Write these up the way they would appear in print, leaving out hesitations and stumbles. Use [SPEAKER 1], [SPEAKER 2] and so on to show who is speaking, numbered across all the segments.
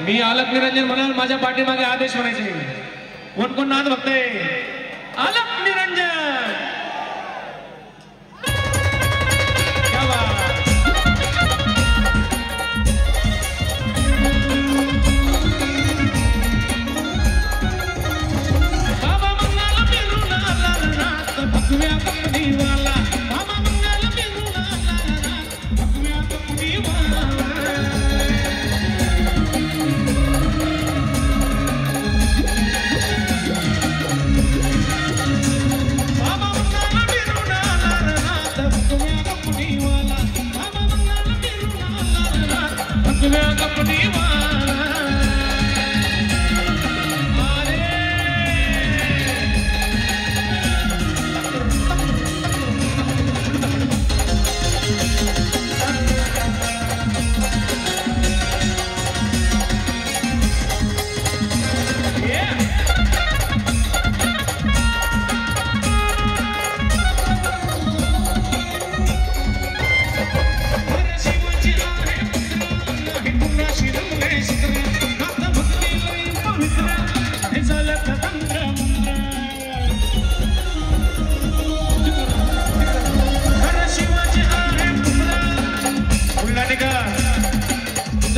[SPEAKER 1] मी आलक निरंजन म्हणाल माझ्या पाठीमागे आदेश म्हणायचे. कोण कोण नाद बघतय? आलक निरंजन. क्या बात. बाबा मंगल बिरुना लालनाथ भगव्या कंपनीवाला. बाबा मंगल बिरुना लालनाथ भगव्या कंपनीवाला.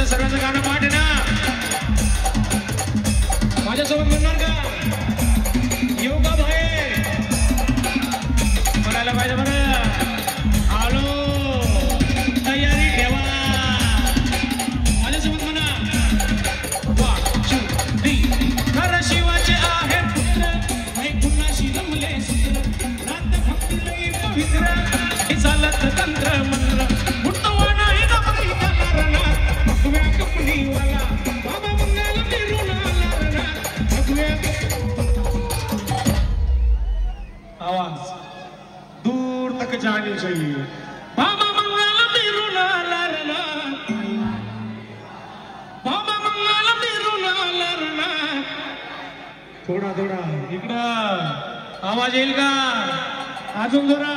[SPEAKER 1] सर्वांचं गाणं पाठ आहे ना माझ्यासोबत म्हणणार का? येऊ का भाई? म्हणायला पाहिजे बरं. आलो तयारी ठेवा. माझ्यासोबत म्हणा. 1 2 3. खरं शिवाचे आहे पुत्र कुणाशी जमले सूत्र. नात भक्ती लई पवित्र हे चालत तंत्र मंत्र. आवाज दूर तक जानी चाहिए. बाबा मंगल बिरुना लालनाथ. बाबा मंगल बिरुना लालनाथ. थोडा थोडा इकडं आवाज येईल का? अजून जोरा.